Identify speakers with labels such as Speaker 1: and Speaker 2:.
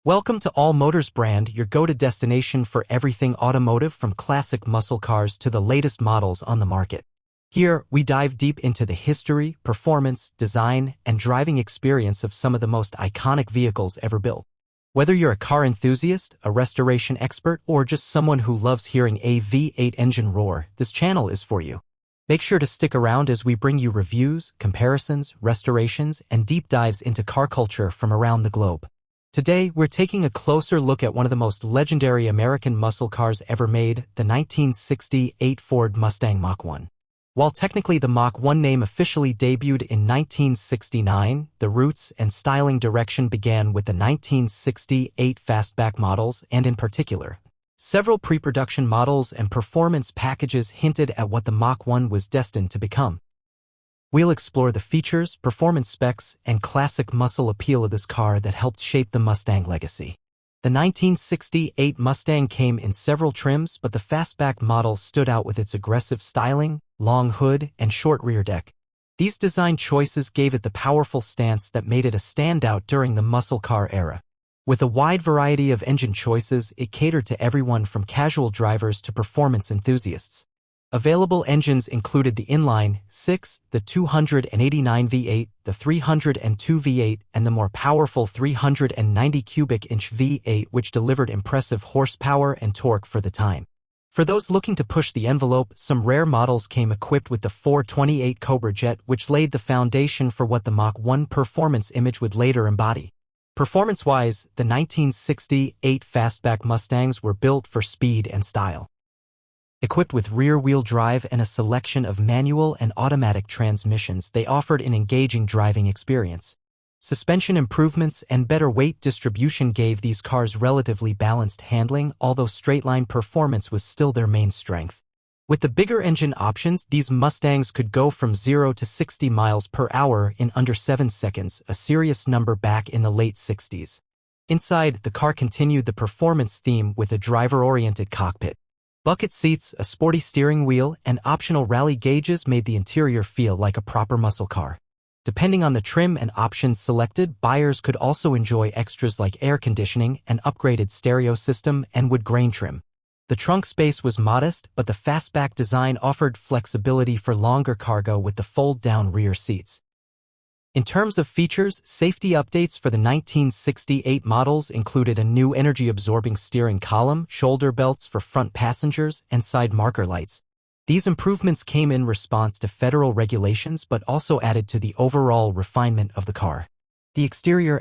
Speaker 1: Welcome to All Motors Brand, your go-to destination for everything automotive, from classic muscle cars to the latest models on the market. Here, we dive deep into the history, performance, design, and driving experience of some of the most iconic vehicles ever built. Whether you're a car enthusiast, a restoration expert, or just someone who loves hearing a V8 engine roar, this channel is for you. Make sure to stick around as we bring you reviews, comparisons, restorations, and deep dives into car culture from around the globe. Today, we're taking a closer look at one of the most legendary American muscle cars ever made, the 1968 Ford Mustang Mach 1. While technically the Mach 1 name officially debuted in 1969, the roots and styling direction began with the 1968 fastback models, and in particular, several pre-production models and performance packages hinted at what the Mach 1 was destined to become. We'll explore the features, performance specs, and classic muscle appeal of this car that helped shape the Mustang legacy. The 1968 Mustang came in several trims, but the fastback model stood out with its aggressive styling, long hood, and short rear deck. These design choices gave it the powerful stance that made it a standout during the muscle car era. With a wide variety of engine choices, it catered to everyone from casual drivers to performance enthusiasts. Available engines included the inline 6, the 289 V8, the 302 V8, and the more powerful 390 cubic inch V8, which delivered impressive horsepower and torque for the time. For those looking to push the envelope, some rare models came equipped with the 428 Cobra jet, which laid the foundation for what the Mach 1 performance image would later embody. Performance-wise, the 1968 fastback Mustangs were built for speed and style. Equipped with rear-wheel drive and a selection of manual and automatic transmissions, they offered an engaging driving experience. Suspension improvements and better weight distribution gave these cars relatively balanced handling, although straight-line performance was still their main strength. With the bigger engine options, these Mustangs could go from 0 to 60 miles per hour in under 7 seconds, a serious number back in the late 60s. Inside, the car continued the performance theme with a driver-oriented cockpit. Bucket seats, a sporty steering wheel, and optional rally gauges made the interior feel like a proper muscle car. Depending on the trim and options selected, buyers could also enjoy extras like air conditioning, an upgraded stereo system, and wood grain trim. The trunk space was modest, but the fastback design offered flexibility for longer cargo with the fold-down rear seats. In terms of features, safety updates for the 1968 models included a new energy-absorbing steering column, shoulder belts for front passengers, and side marker lights. These improvements came in response to federal regulations but also added to the overall refinement of the car. The exterior